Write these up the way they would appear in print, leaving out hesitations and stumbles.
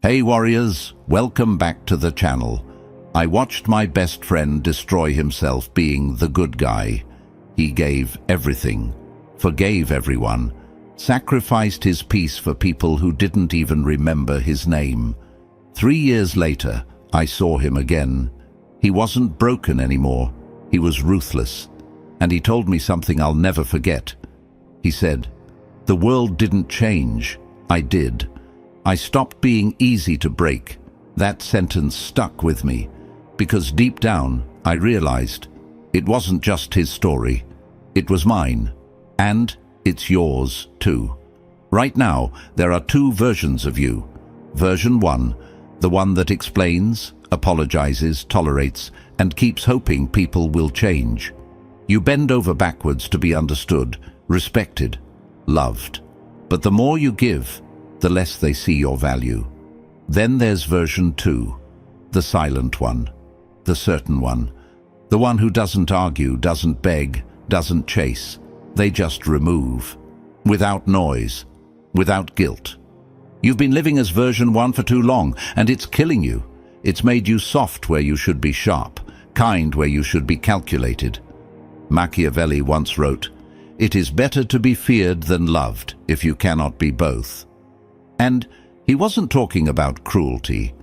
Hey warriors, welcome back to the channel. I watched my best friend destroy himself being the good guy. He gave everything, forgave everyone, sacrificed his peace for people who didn't even remember his name. 3 years later, I saw him again. He wasn't broken anymore. He was ruthless. And he told me something I'll never forget. He said, "The world didn't change. I did. I stopped being easy to break." That sentence stuck with me, because deep down I realized it wasn't just his story. It was mine, and it's yours too. Right now, there are 2 versions of you. Version 1, the one that explains, apologizes, tolerates, and keeps hoping people will change. You bend over backwards to be understood, respected, loved. But the more you give, the less they see your value. Then there's version 2, the silent one, the certain one, the one who doesn't argue, doesn't beg, doesn't chase. They just remove, without noise, without guilt. You've been living as version 1 for too long, and it's killing you. It's made you soft where you should be sharp, kind where you should be calculated. Machiavelli once wrote, "It is better to be feared than loved if you cannot be both." And he wasn't talking about cruelty.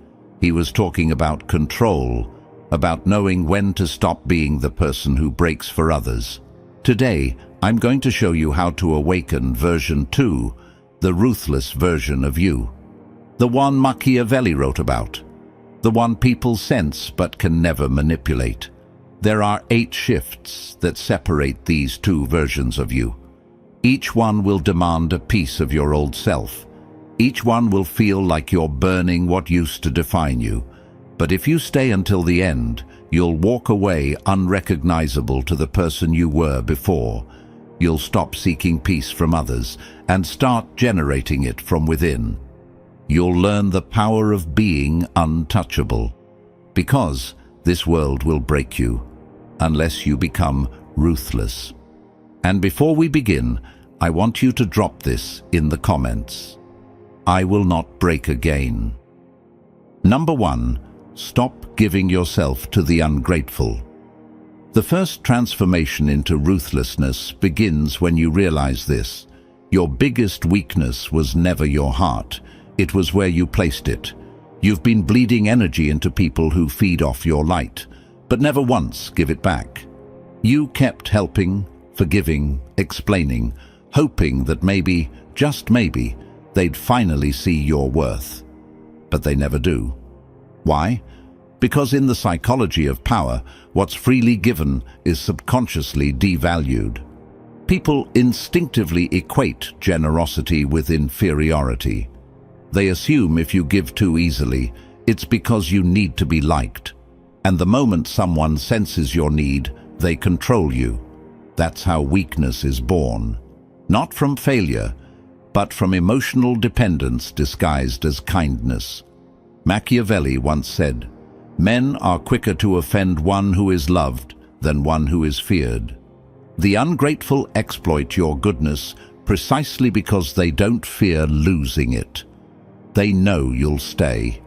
He was talking about control, about knowing when to stop being the person who breaks for others. Today, I'm going to show you how to awaken version 2, the ruthless version of you. The one Machiavelli wrote about. The one people sense but can never manipulate. There are 8 shifts that separate these 2 versions of you. Each one will demand a piece of your old self. Each one will feel like you're burning what used to define you. But if you stay until the end, you'll walk away unrecognizable to the person you were before. You'll stop seeking peace from others and start generating it from within. You'll learn the power of being untouchable. Because this world will break you unless you become ruthless. And before we begin, I want you to drop this in the comments. I will not break again. Number 1, stop giving yourself to the ungrateful. The first transformation into ruthlessness begins when you realize this. Your biggest weakness was never your heart. It was where you placed it. You've been bleeding energy into people who feed off your light, but never once give it back. You kept helping, forgiving, explaining, hoping that maybe, just maybe, they'd finally see your worth. But they never do. Why? Because in the psychology of power, what's freely given is subconsciously devalued. People instinctively equate generosity with inferiority. They assume if you give too easily, it's because you need to be liked. And the moment someone senses your need, they control you. That's how weakness is born. Not from failure, but from emotional dependence disguised as kindness. Machiavelli once said, "Men are quicker to offend one who is loved than one who is feared." The ungrateful exploit your goodness precisely because they don't fear losing it. They know you'll stay.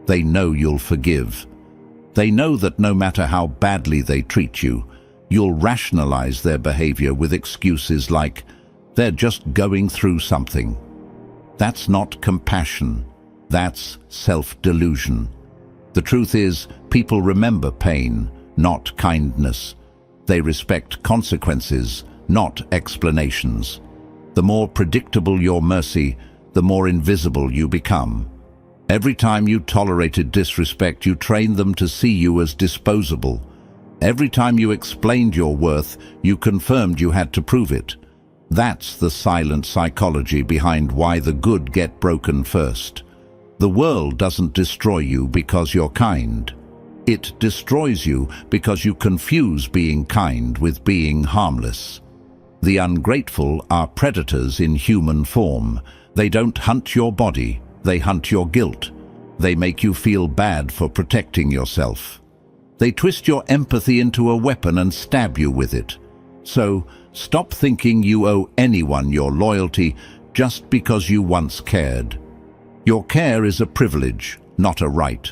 They know you'll forgive. They know that no matter how badly they treat you, you'll rationalize their behavior with excuses like, "They're just going through something." That's not compassion. That's self-delusion. The truth is, people remember pain, not kindness. They respect consequences, not explanations. The more predictable your mercy, the more invisible you become. Every time you tolerated disrespect, you trained them to see you as disposable. Every time you explained your worth, you confirmed you had to prove it. That's the silent psychology behind why the good get broken first. The world doesn't destroy you because you're kind. It destroys you because you confuse being kind with being harmless. The ungrateful are predators in human form. They don't hunt your body, they hunt your guilt. They make you feel bad for protecting yourself. They twist your empathy into a weapon and stab you with it. So, stop thinking you owe anyone your loyalty just because you once cared. Your care is a privilege, not a right.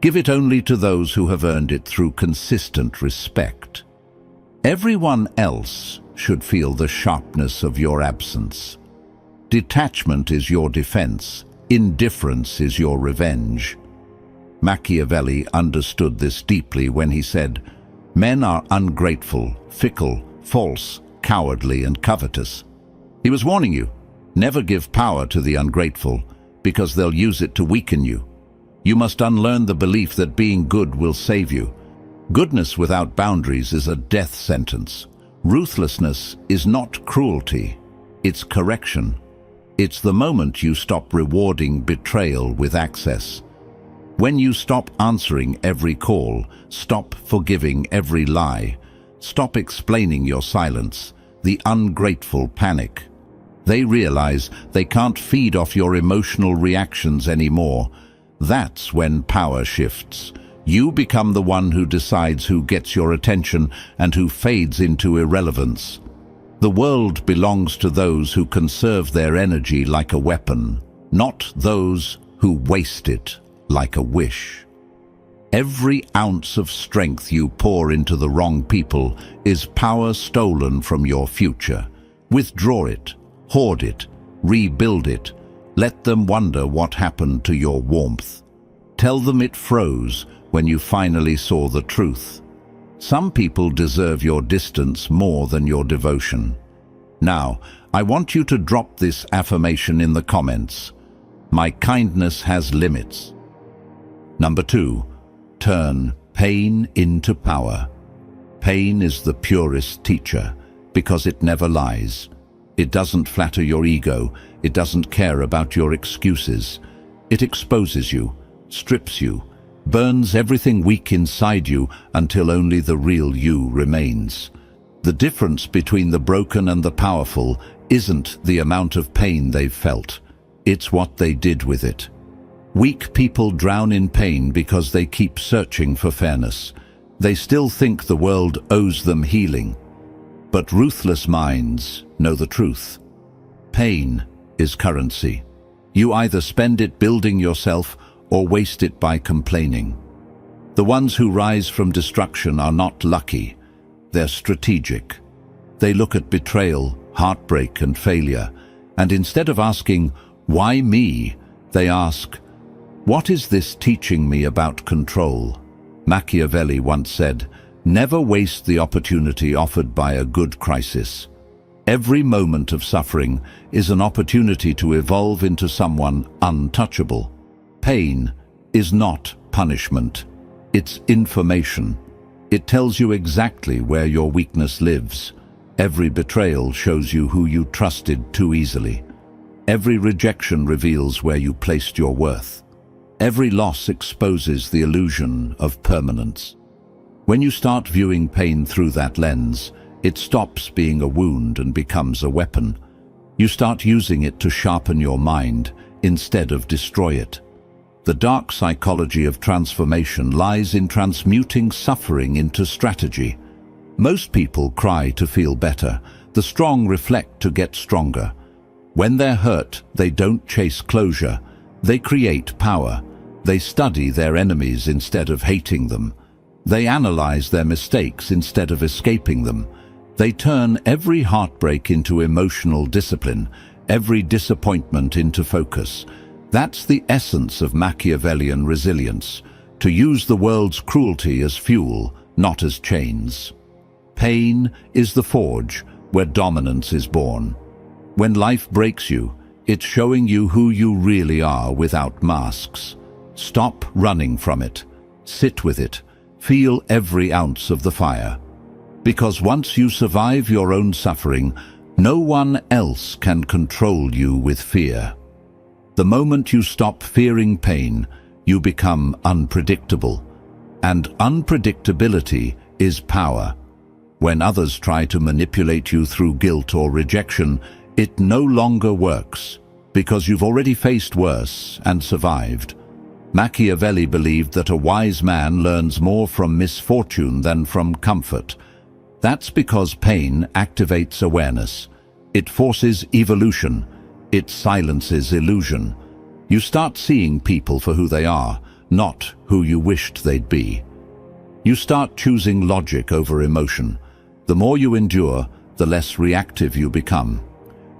Give it only to those who have earned it through consistent respect. Everyone else should feel the sharpness of your absence. Detachment is your defense. Indifference is your revenge. Machiavelli understood this deeply when he said, "Men are ungrateful, fickle, false, cowardly, and covetous." He was warning you, never give power to the ungrateful, because they'll use it to weaken you. You must unlearn the belief that being good will save you. Goodness without boundaries is a death sentence. Ruthlessness is not cruelty, it's correction. It's the moment you stop rewarding betrayal with access. When you stop answering every call, stop forgiving every lie, stop explaining your silence, the ungrateful panic. They realize they can't feed off your emotional reactions anymore. That's when power shifts. You become the one who decides who gets your attention and who fades into irrelevance. The world belongs to those who conserve their energy like a weapon, not those who waste it like a wish. Every ounce of strength you pour into the wrong people is power stolen from your future. Withdraw it, hoard it, rebuild it. Let them wonder what happened to your warmth. Tell them it froze when you finally saw the truth. Some people deserve your distance more than your devotion. Now, I want you to drop this affirmation in the comments. My kindness has limits. Number 2, turn pain into power. Pain is the purest teacher because it never lies. It doesn't flatter your ego. It doesn't care about your excuses. It exposes you, strips you, burns everything weak inside you until only the real you remains. The difference between the broken and the powerful isn't the amount of pain they've felt. It's what they did with it. Weak people drown in pain because they keep searching for fairness. They still think the world owes them healing. But ruthless minds know the truth. Pain is currency. You either spend it building yourself or waste it by complaining. The ones who rise from destruction are not lucky. They're strategic. They look at betrayal, heartbreak, and failure, and instead of asking, "Why me?" they ask, "What is this teaching me about control?" Machiavelli once said, "Never waste the opportunity offered by a good crisis." Every moment of suffering is an opportunity to evolve into someone untouchable. Pain is not punishment. It's information. It tells you exactly where your weakness lives. Every betrayal shows you who you trusted too easily. Every rejection reveals where you placed your worth. Every loss exposes the illusion of permanence. When you start viewing pain through that lens, it stops being a wound and becomes a weapon. You start using it to sharpen your mind instead of destroy it. The dark psychology of transformation lies in transmuting suffering into strategy. Most people cry to feel better. The strong reflect to get stronger. When they're hurt, they don't chase closure. They create power. They study their enemies instead of hating them. They analyze their mistakes instead of escaping them. They turn every heartbreak into emotional discipline, every disappointment into focus. That's the essence of Machiavellian resilience, to use the world's cruelty as fuel, not as chains. Pain is the forge where dominance is born. When life breaks you, it's showing you who you really are without masks. Stop running from it. Sit with it. Feel every ounce of the fire. Because once you survive your own suffering, no one else can control you with fear. The moment you stop fearing pain, you become unpredictable. And unpredictability is power. When others try to manipulate you through guilt or rejection, it no longer works, because you've already faced worse and survived. Machiavelli believed that a wise man learns more from misfortune than from comfort. That's because pain activates awareness. It forces evolution. It silences illusion. You start seeing people for who they are, not who you wished they'd be. You start choosing logic over emotion. The more you endure, the less reactive you become.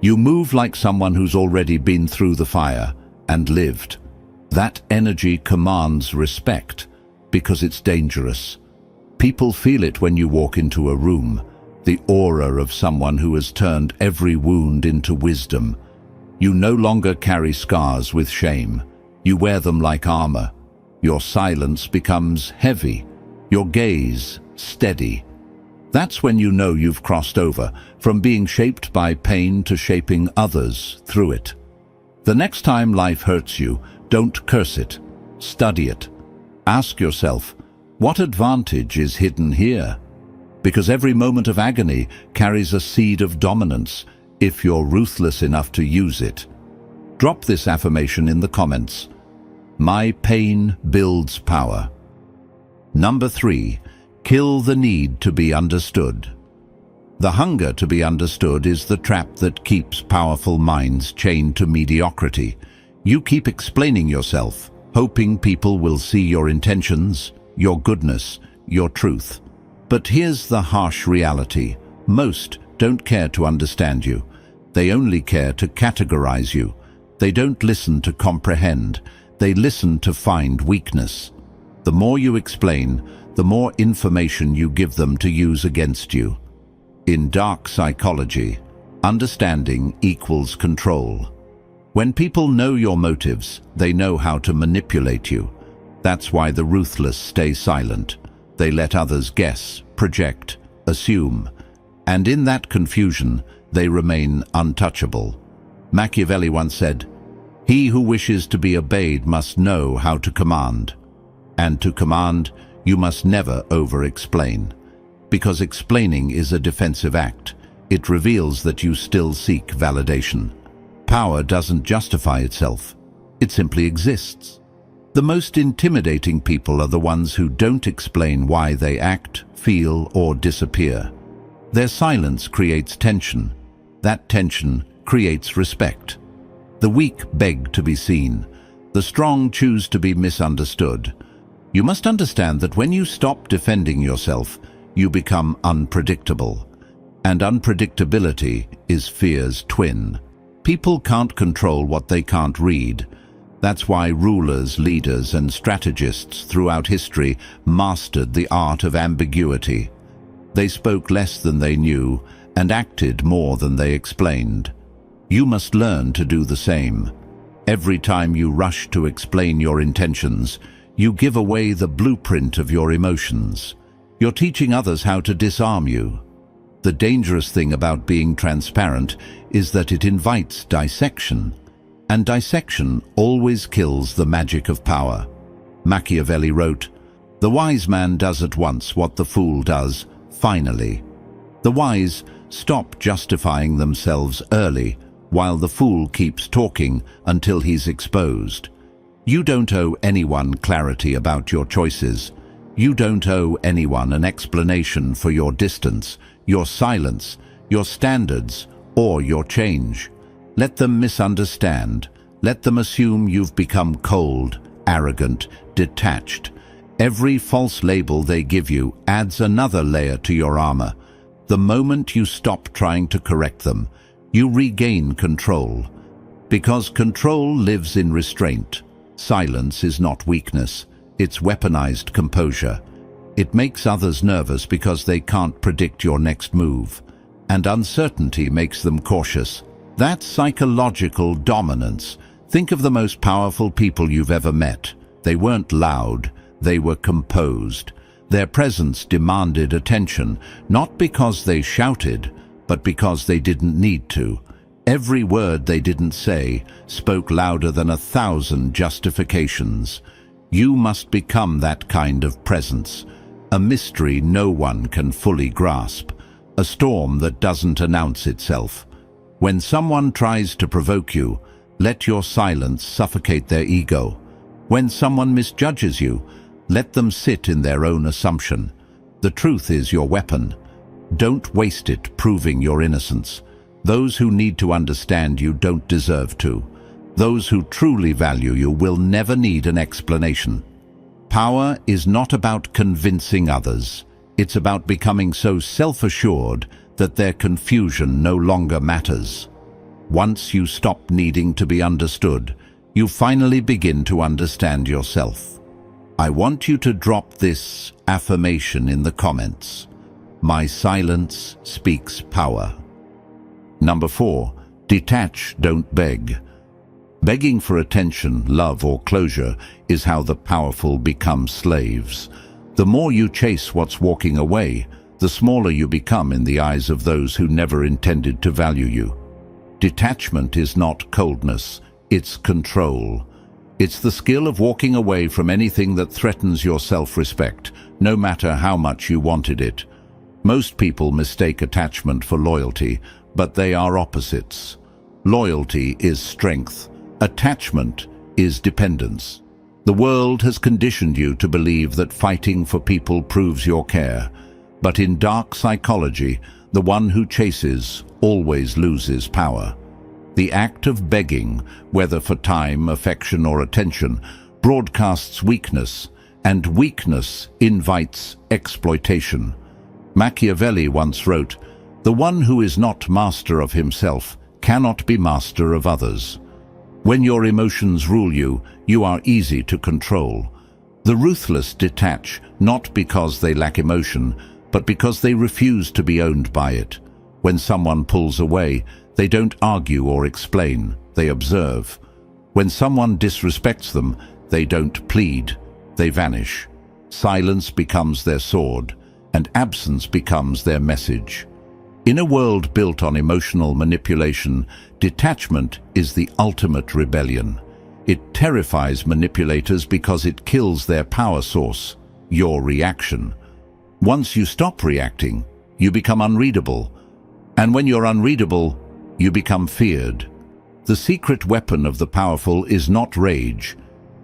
You move like someone who's already been through the fire and lived. That energy commands respect because it's dangerous. People feel it when you walk into a room, the aura of someone who has turned every wound into wisdom. You no longer carry scars with shame. You wear them like armor. Your silence becomes heavy, your gaze steady. That's when you know you've crossed over, from being shaped by pain to shaping others through it. The next time life hurts you, don't curse it. Study it. Ask yourself, what advantage is hidden here? Because every moment of agony carries a seed of dominance, if you're ruthless enough to use it. Drop this affirmation in the comments. My pain builds power. Number 3, kill the need to be understood. The hunger to be understood is the trap that keeps powerful minds chained to mediocrity. You keep explaining yourself, hoping people will see your intentions, your goodness, your truth. But here's the harsh reality. Most don't care to understand you. They only care to categorize you. They don't listen to comprehend. They listen to find weakness. The more you explain, the more information you give them to use against you. In dark psychology, understanding equals control. When people know your motives, they know how to manipulate you. That's why the ruthless stay silent. They let others guess, project, assume. And in that confusion, they remain untouchable. Machiavelli once said, "He who wishes to be obeyed must know how to command. And to command, you must never over-explain. Because explaining is a defensive act. It reveals that you still seek validation. Power doesn't justify itself. It simply exists. The most intimidating people are the ones who don't explain why they act, feel, or disappear. Their silence creates tension. That tension creates respect. The weak beg to be seen. The strong choose to be misunderstood. You must understand that when you stop defending yourself, you become unpredictable. And unpredictability is fear's twin. People can't control what they can't read. That's why rulers, leaders, and strategists throughout history mastered the art of ambiguity. They spoke less than they knew and acted more than they explained. You must learn to do the same. Every time you rush to explain your intentions, you give away the blueprint of your emotions. You're teaching others how to disarm you. The dangerous thing about being transparent is that it invites dissection. And dissection always kills the magic of power. Machiavelli wrote, "The wise man does at once what the fool does, finally." The wise stop justifying themselves early, while the fool keeps talking until he's exposed. You don't owe anyone clarity about your choices. You don't owe anyone an explanation for your distance, your silence, your standards, or your change. Let them misunderstand. Let them assume you've become cold, arrogant, detached. Every false label they give you adds another layer to your armor. The moment you stop trying to correct them, you regain control. Because control lives in restraint. Silence is not weakness, it's weaponized composure. It makes others nervous because they can't predict your next move. And uncertainty makes them cautious. That's psychological dominance. Think of the most powerful people you've ever met. They weren't loud, they were composed. Their presence demanded attention, not because they shouted, but because they didn't need to. Every word they didn't say spoke louder than 1,000 justifications. You must become that kind of presence. A mystery no one can fully grasp. A storm that doesn't announce itself. When someone tries to provoke you, let your silence suffocate their ego. When someone misjudges you, let them sit in their own assumption. The truth is your weapon. Don't waste it proving your innocence. Those who need to understand you don't deserve to. Those who truly value you will never need an explanation. Power is not about convincing others. It's about becoming so self-assured that their confusion no longer matters. Once you stop needing to be understood, you finally begin to understand yourself. I want you to drop this affirmation in the comments. My silence speaks power. Number 4. Detach, don't beg. Begging for attention, love, or closure is how the powerful become slaves. The more you chase what's walking away, the smaller you become in the eyes of those who never intended to value you. Detachment is not coldness, it's control. It's the skill of walking away from anything that threatens your self-respect, no matter how much you wanted it. Most people mistake attachment for loyalty, but they are opposites. Loyalty is strength. Attachment is dependence. The world has conditioned you to believe that fighting for people proves your care. But in dark psychology, the one who chases always loses power. The act of begging, whether for time, affection, or attention, broadcasts weakness, and weakness invites exploitation. Machiavelli once wrote, "The one who is not master of himself cannot be master of others." When your emotions rule you, you are easy to control. The ruthless detach, not because they lack emotion, but because they refuse to be owned by it. When someone pulls away, they don't argue or explain, they observe. When someone disrespects them, they don't plead, they vanish. Silence becomes their sword, and absence becomes their message. In a world built on emotional manipulation, detachment is the ultimate rebellion. It terrifies manipulators because it kills their power source, your reaction. Once you stop reacting, you become unreadable. And when you're unreadable, you become feared. The secret weapon of the powerful is not rage,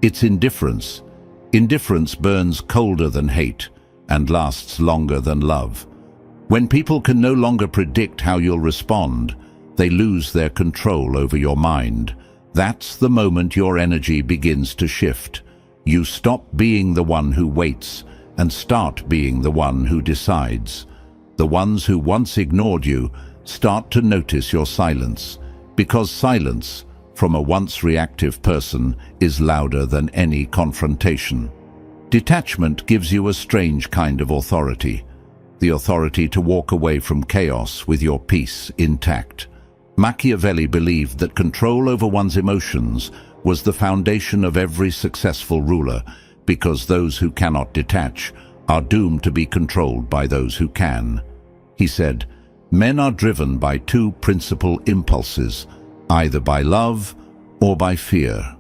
it's indifference. Indifference burns colder than hate and lasts longer than love. When people can no longer predict how you'll respond, they lose their control over your mind. That's the moment your energy begins to shift. You stop being the one who waits and start being the one who decides. The ones who once ignored you start to notice your silence, because silence, from a once reactive person, is louder than any confrontation. Detachment gives you a strange kind of authority, the authority to walk away from chaos with your peace intact. Machiavelli believed that control over one's emotions was the foundation of every successful ruler, because those who cannot detach are doomed to be controlled by those who can. He said, "Men are driven by two principal impulses, either by love or by fear.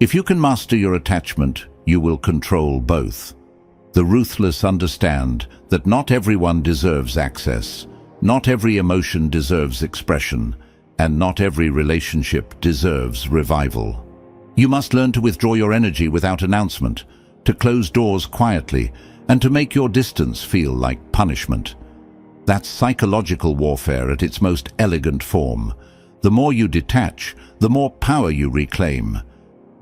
If you can master your attachment, you will control both." The ruthless understand that not everyone deserves access, not every emotion deserves expression, and not every relationship deserves revival. You must learn to withdraw your energy without announcement, to close doors quietly, and to make your distance feel like punishment. That's psychological warfare at its most elegant form. The more you detach, the more power you reclaim.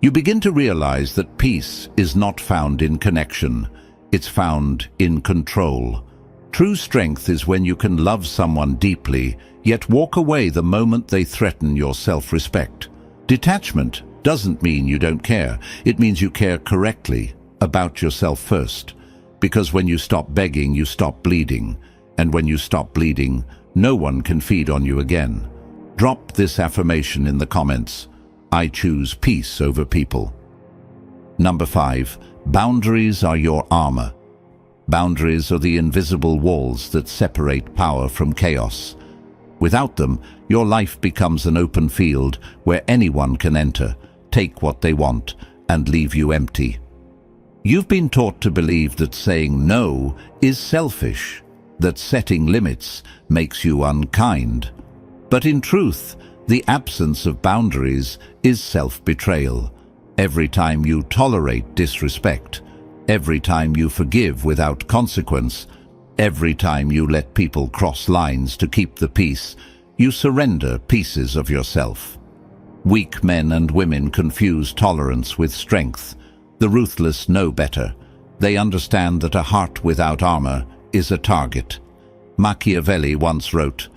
You begin to realize that peace is not found in connection, it's found in control. True strength is when you can love someone deeply, yet walk away the moment they threaten your self-respect. Detachment doesn't mean you don't care, it means you care correctly, about yourself first. Because when you stop begging, you stop bleeding. And when you stop bleeding, no one can feed on you again. Drop this affirmation in the comments. I choose peace over people. Number 5. Boundaries are your armor. Boundaries are the invisible walls that separate power from chaos. Without them, your life becomes an open field where anyone can enter, take what they want, and leave you empty. You've been taught to believe that saying no is selfish, that setting limits makes you unkind. But in truth, the absence of boundaries is self-betrayal. Every time you tolerate disrespect, every time you forgive without consequence, every time you let people cross lines to keep the peace, you surrender pieces of yourself. Weak men and women confuse tolerance with strength. The ruthless know better. They understand that a heart without armor is a target. Machiavelli once wrote,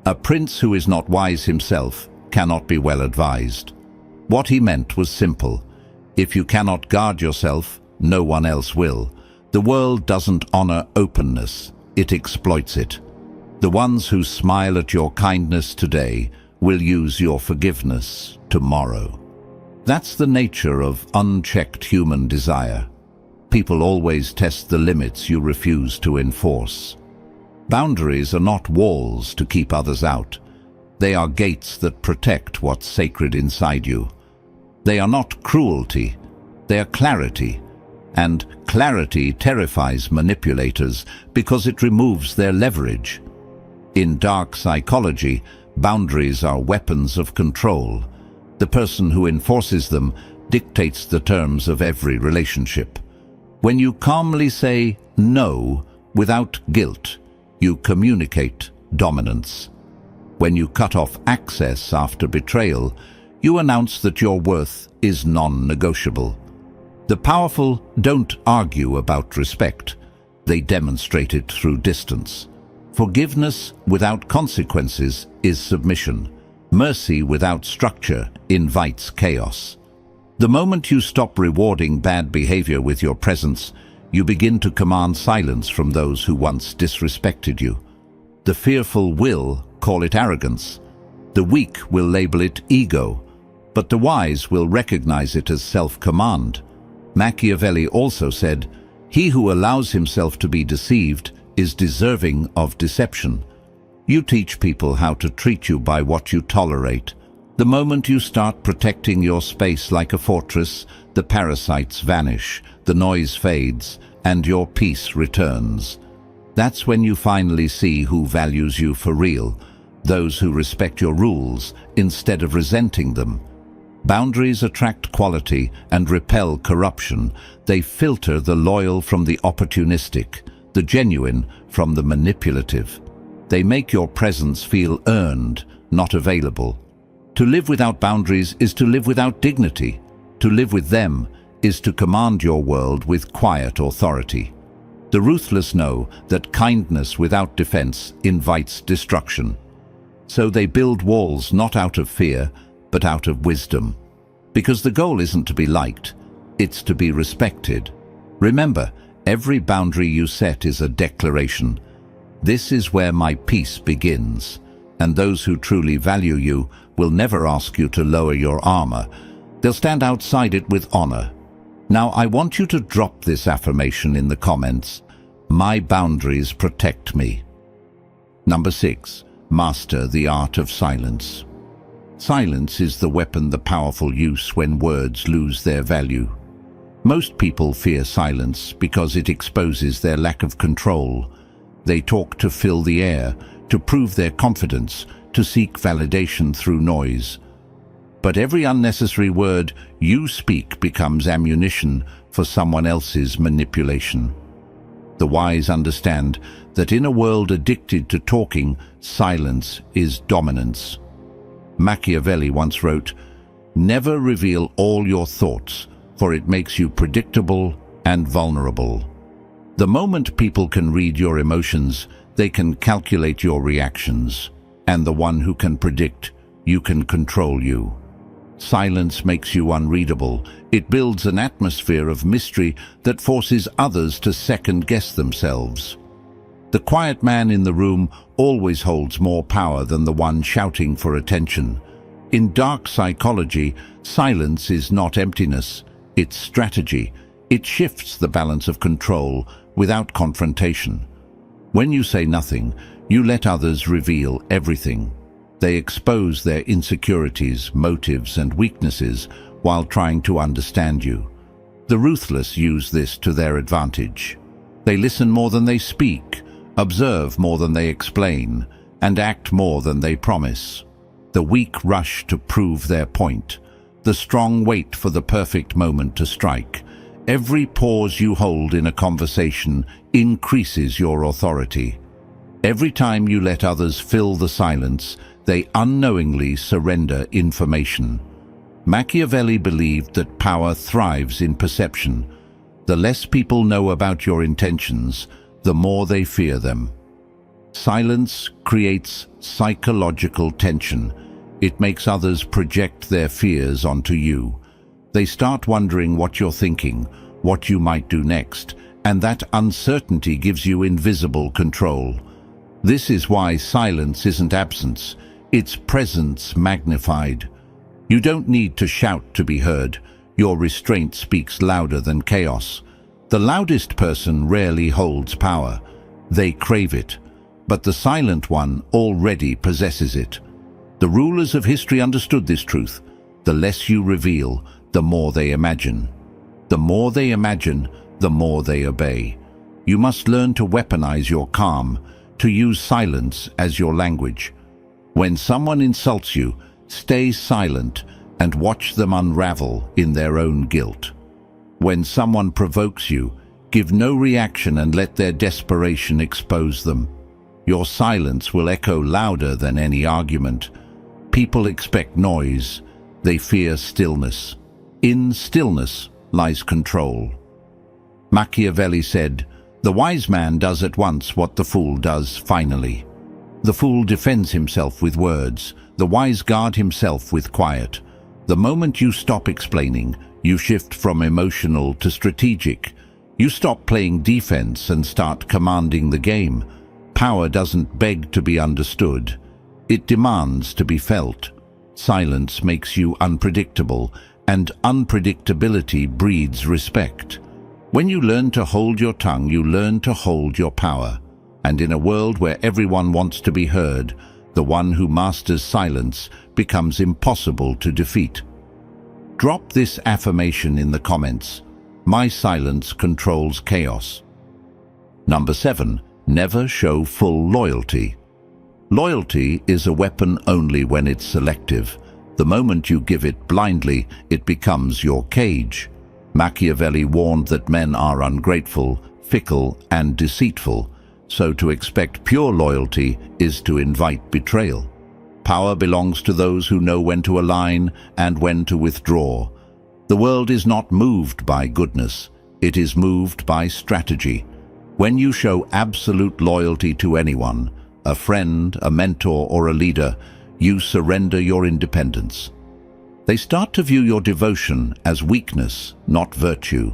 "A prince who is not wise himself cannot be well advised." What he meant was simple. If you cannot guard yourself, no one else will. The world doesn't honor openness, it exploits it. The ones who smile at your kindness today will use your forgiveness tomorrow. That's the nature of unchecked human desire. People always test the limits you refuse to enforce. Boundaries are not walls to keep others out. They are gates that protect what's sacred inside you. They are not cruelty, they are clarity. And clarity terrifies manipulators because it removes their leverage. In dark psychology, boundaries are weapons of control. The person who enforces them dictates the terms of every relationship. When you calmly say no without guilt, you communicate dominance. When you cut off access after betrayal, you announce that your worth is non-negotiable. The powerful don't argue about respect. They demonstrate it through distance. Forgiveness without consequences is submission. Mercy without structure invites chaos. The moment you stop rewarding bad behavior with your presence, you begin to command silence from those who once disrespected you. The fearful will call it arrogance. The weak will label it ego, but the wise will recognize it as self-command. Machiavelli also said, "He who allows himself to be deceived is deserving of deception." You teach people how to treat you by what you tolerate. The moment you start protecting your space like a fortress, the parasites vanish, the noise fades, and your peace returns. That's when you finally see who values you for real, those who respect your rules instead of resenting them. Boundaries attract quality and repel corruption. They filter the loyal from the opportunistic, the genuine from the manipulative. They make your presence feel earned, not available. To live without boundaries is to live without dignity. To live with them is to command your world with quiet authority. The ruthless know that kindness without defense invites destruction. So they build walls not out of fear, but out of wisdom. Because the goal isn't to be liked, it's to be respected. Remember, every boundary you set is a declaration. This is where my peace begins, and those who truly value you will never ask you to lower your armor. They'll stand outside it with honor. Now, I want you to drop this affirmation in the comments. My boundaries protect me. Number 6. Master the art of silence. Silence is the weapon the powerful use when words lose their value. Most people fear silence because it exposes their lack of control. They talk to fill the air, to prove their confidence, to seek validation through noise. But every unnecessary word you speak becomes ammunition for someone else's manipulation. The wise understand that in a world addicted to talking, silence is dominance. Machiavelli once wrote, "Never reveal all your thoughts, for it makes you predictable and vulnerable." The moment people can read your emotions, they can calculate your reactions. And the one who can predict, you can control you. Silence makes you unreadable. It builds an atmosphere of mystery that forces others to second-guess themselves. The quiet man in the room always holds more power than the one shouting for attention. In dark psychology, silence is not emptiness, it's strategy. It shifts the balance of control without confrontation. When you say nothing, you let others reveal everything. They expose their insecurities, motives, and weaknesses while trying to understand you. The ruthless use this to their advantage. They listen more than they speak, observe more than they explain, and act more than they promise. The weak rush to prove their point. The strong wait for the perfect moment to strike. Every pause you hold in a conversation increases your authority. Every time you let others fill the silence, they unknowingly surrender information. Machiavelli believed that power thrives in perception. The less people know about your intentions, the more they fear them. Silence creates psychological tension. It makes others project their fears onto you. They start wondering what you're thinking, what you might do next, and that uncertainty gives you invisible control. This is why silence isn't absence, it's presence magnified. You don't need to shout to be heard. Your restraint speaks louder than chaos. The loudest person rarely holds power. They crave it. But the silent one already possesses it. The rulers of history understood this truth. The less you reveal, the more they imagine. The more they imagine, the more they obey. You must learn to weaponize your calm, to use silence as your language. When someone insults you, stay silent and watch them unravel in their own guilt. When someone provokes you, give no reaction and let their desperation expose them. Your silence will echo louder than any argument. People expect noise. They fear stillness. In stillness lies control. Machiavelli said, "The wise man does at once what the fool does finally." The fool defends himself with words. The wise guard himself with quiet. The moment you stop explaining, you shift from emotional to strategic. You stop playing defense and start commanding the game. Power doesn't beg to be understood. It demands to be felt. Silence makes you unpredictable, and unpredictability breeds respect. When you learn to hold your tongue, you learn to hold your power. And in a world where everyone wants to be heard, the one who masters silence becomes impossible to defeat. Drop this affirmation in the comments. My silence controls chaos. Number 7. Never show full loyalty. Loyalty is a weapon only when it's selective. The moment you give it blindly, it becomes your cage. Machiavelli warned that men are ungrateful, fickle, and deceitful, so to expect pure loyalty is to invite betrayal. Power belongs to those who know when to align and when to withdraw. The world is not moved by goodness, it is moved by strategy. When you show absolute loyalty to anyone, a friend, a mentor, or a leader, you surrender your independence. They start to view your devotion as weakness, not virtue.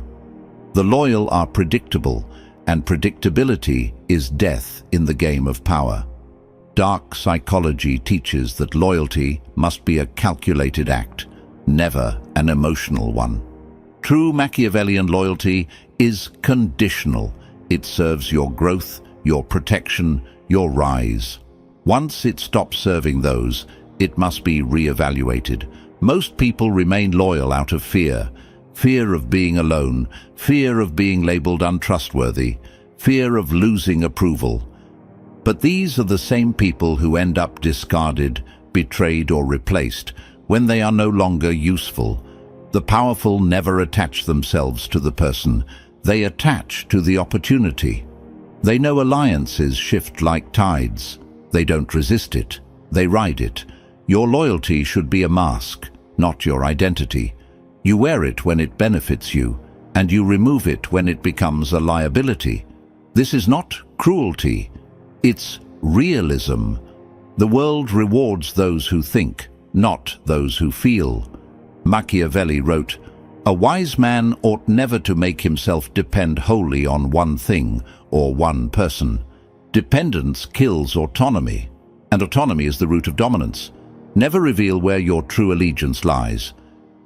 The loyal are predictable, and predictability is death in the game of power. Dark psychology teaches that loyalty must be a calculated act, never an emotional one. True Machiavellian loyalty is conditional. It serves your growth, your protection, your rise. Once it stops serving those, it must be re-evaluated. Most people remain loyal out of fear. Fear of being alone, fear of being labeled untrustworthy, fear of losing approval. But these are the same people who end up discarded, betrayed, or replaced when they are no longer useful. The powerful never attach themselves to the person. They attach to the opportunity. They know alliances shift like tides. They don't resist it. They ride it. Your loyalty should be a mask, not your identity. You wear it when it benefits you, and you remove it when it becomes a liability. This is not cruelty. It's realism. The world rewards those who think, not those who feel. Machiavelli wrote, "A wise man ought never to make himself depend wholly on one thing or one person. Dependence kills autonomy, and autonomy is the root of dominance. Never reveal where your true allegiance lies.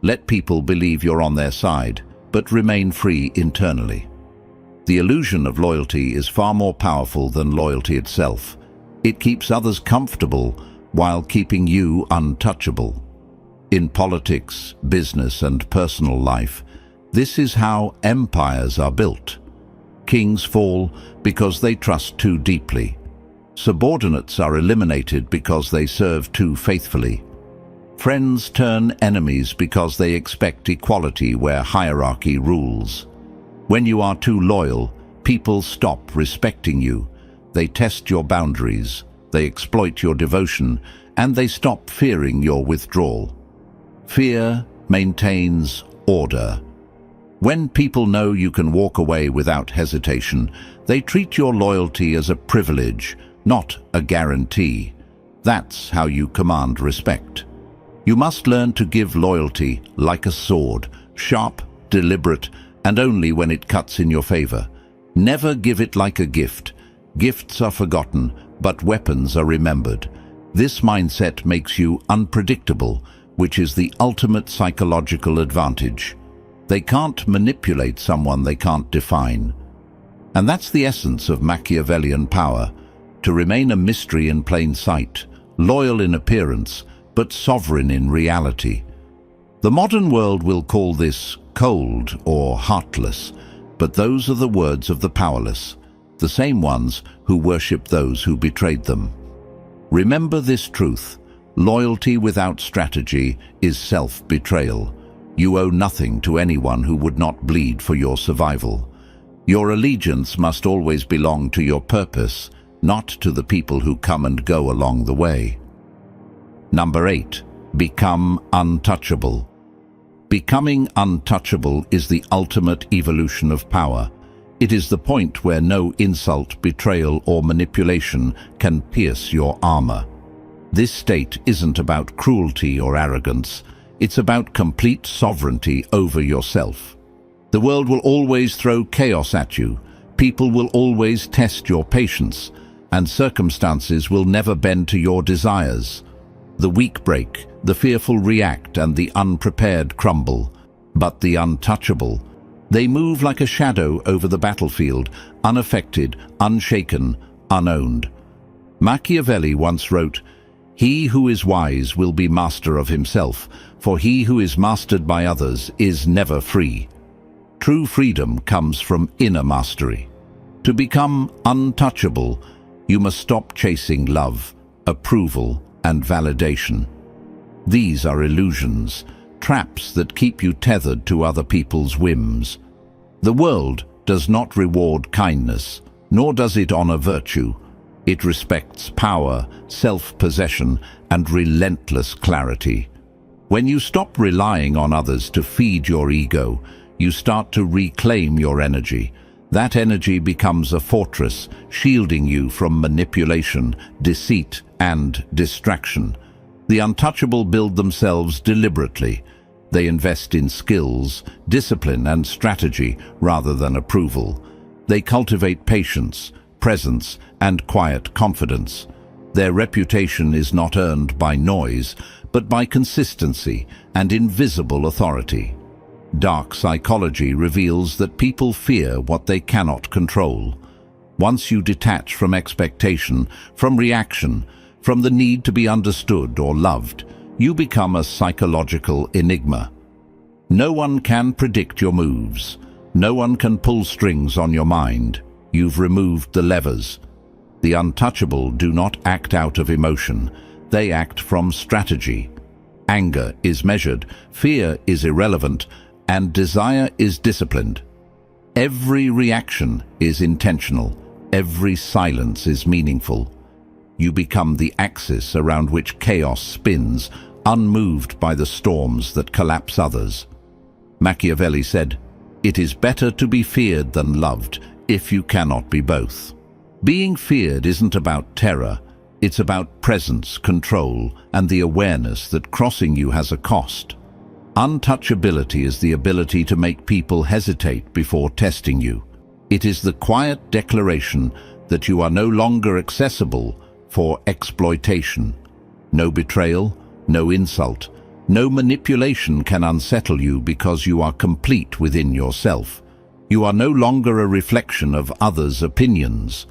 Let people believe you're on their side, but remain free internally." The illusion of loyalty is far more powerful than loyalty itself. It keeps others comfortable while keeping you untouchable. In politics, business, and personal life, this is how empires are built. Kings fall because they trust too deeply. Subordinates are eliminated because they serve too faithfully. Friends turn enemies because they expect equality where hierarchy rules. When you are too loyal, people stop respecting you. They test your boundaries. they exploit your devotion, and they stop fearing your withdrawal. Fear maintains order. When people know you can walk away without hesitation, they treat your loyalty as a privilege, not a guarantee. That's how you command respect. You must learn to give loyalty like a sword, sharp, deliberate, and only when it cuts in your favor. Never give it like a gift. Gifts are forgotten, but weapons are remembered. This mindset makes you unpredictable, which is the ultimate psychological advantage. They can't manipulate someone they can't define. And that's the essence of Machiavellian power, to remain a mystery in plain sight, loyal in appearance, but sovereign in reality. The modern world will call this cold or heartless, but those are the words of the powerless, the same ones who worship those who betrayed them. Remember this truth: loyalty without strategy is self-betrayal. You owe nothing to anyone who would not bleed for your survival. Your allegiance must always belong to your purpose, not to the people who come and go along the way. Number 8. Become untouchable. Becoming untouchable is the ultimate evolution of power. It is the point where no insult, betrayal, or manipulation can pierce your armor. This state isn't about cruelty or arrogance. It's about complete sovereignty over yourself. The world will always throw chaos at you. People will always test your patience, and circumstances will never bend to your desires. The weak break, the fearful react, and the unprepared crumble. But the untouchable, they move like a shadow over the battlefield, unaffected, unshaken, unowned. Machiavelli once wrote, "He who is wise will be master of himself, for he who is mastered by others is never free." True freedom comes from inner mastery. To become untouchable, you must stop chasing love, approval, and validation. These are illusions, traps that keep you tethered to other people's whims. The world does not reward kindness, nor does it honor virtue. It respects power, self-possession, and relentless clarity. When you stop relying on others to feed your ego, you start to reclaim your energy. That energy becomes a fortress, shielding you from manipulation, deceit, and distraction. The untouchable build themselves deliberately. They invest in skills, discipline, and strategy rather than approval. They cultivate patience, presence, and quiet confidence. Their reputation is not earned by noise, but by consistency and invisible authority. Dark psychology reveals that people fear what they cannot control. Once you detach from expectation, from reaction, from the need to be understood or loved, you become a psychological enigma. No one can predict your moves. No one can pull strings on your mind. You've removed the levers. The untouchable do not act out of emotion. They act from strategy. Anger is measured, fear is irrelevant, and desire is disciplined. Every reaction is intentional. Every silence is meaningful. You become the axis around which chaos spins, unmoved by the storms that collapse others. Machiavelli said, "It is better to be feared than loved, if you cannot be both." Being feared isn't about terror. It's about presence, control, and the awareness that crossing you has a cost. Untouchability is the ability to make people hesitate before testing you. It is the quiet declaration that you are no longer accessible for exploitation. No betrayal, no insult, no manipulation can unsettle you because you are complete within yourself. You are no longer a reflection of others' opinions.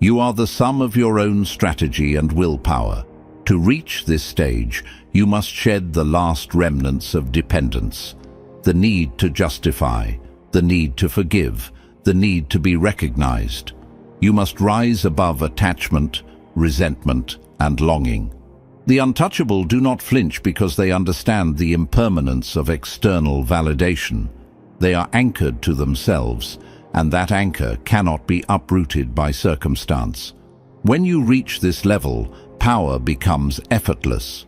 You are the sum of your own strategy and willpower. To reach this stage, you must shed the last remnants of dependence. The need to justify, the need to forgive, the need to be recognized. You must rise above attachment, resentment, and longing. The untouchable do not flinch because they understand the impermanence of external validation. They are anchored to themselves, and that anchor cannot be uprooted by circumstance. When you reach this level, power becomes effortless.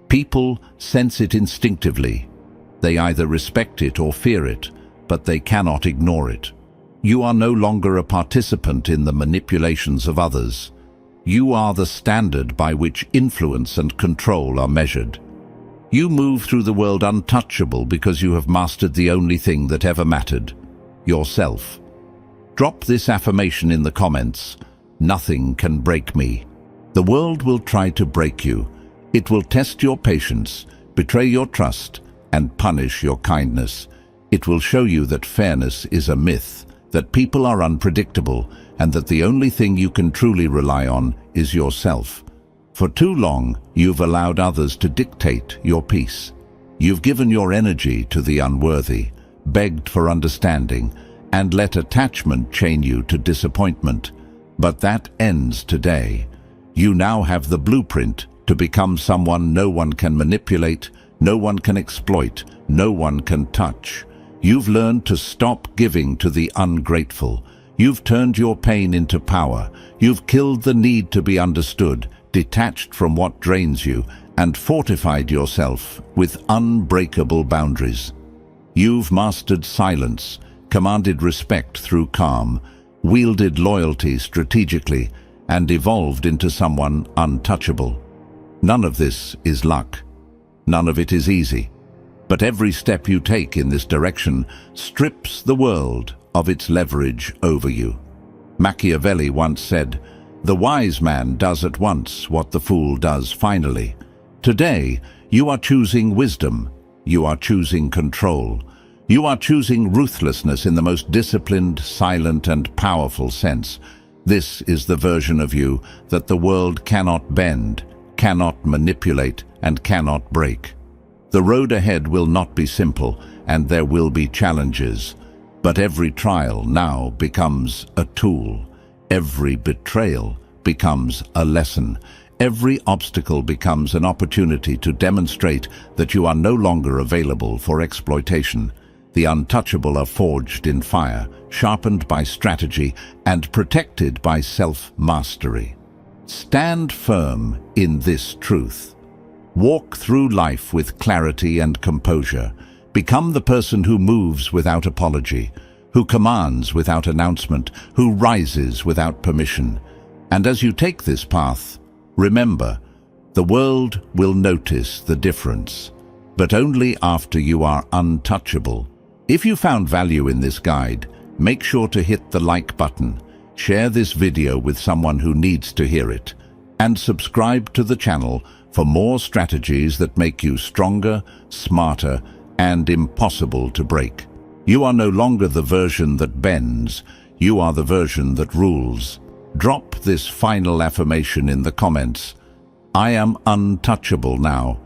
People sense it instinctively. They either respect it or fear it, but they cannot ignore it. You are no longer a participant in the manipulations of others. You are the standard by which influence and control are measured. You move through the world untouchable because you have mastered the only thing that ever mattered: yourself. Drop this affirmation in the comments: nothing can break me. The world will try to break you. It will test your patience, betray your trust, and punish your kindness. It will show you that fairness is a myth, that people are unpredictable, and that the only thing you can truly rely on is yourself. For too long, you've allowed others to dictate your peace. You've given your energy to the unworthy, begged for understanding, and let attachment chain you to disappointment. But that ends today. You now have the blueprint to become someone no one can manipulate, no one can exploit, no one can touch. You've learned to stop giving to the ungrateful. You've turned your pain into power. You've killed the need to be understood, detached from what drains you, and fortified yourself with unbreakable boundaries. You've mastered silence, commanded respect through calm, wielded loyalty strategically, and evolved into someone untouchable. None of this is luck. None of it is easy. But every step you take in this direction strips the world of its leverage over you. Machiavelli once said, "The wise man does at once what the fool does finally." Today, you are choosing wisdom. You are choosing control. You are choosing ruthlessness in the most disciplined, silent, and powerful sense. This is the version of you that the world cannot bend, cannot manipulate, and cannot break. The road ahead will not be simple, and there will be challenges. But every trial now becomes a tool. Every betrayal becomes a lesson. Every obstacle becomes an opportunity to demonstrate that you are no longer available for exploitation. The untouchable are forged in fire, sharpened by strategy, and protected by self-mastery. Stand firm in this truth. Walk through life with clarity and composure. Become the person who moves without apology, who commands without announcement, who rises without permission. And as you take this path, remember, the world will notice the difference, but only after you are untouchable. If you found value in this guide, make sure to hit the like button, share this video with someone who needs to hear it, and subscribe to the channel for more strategies that make you stronger, smarter, and impossible to break. You are no longer the version that bends, you are the version that rules. Drop this final affirmation in the comments: I am untouchable now.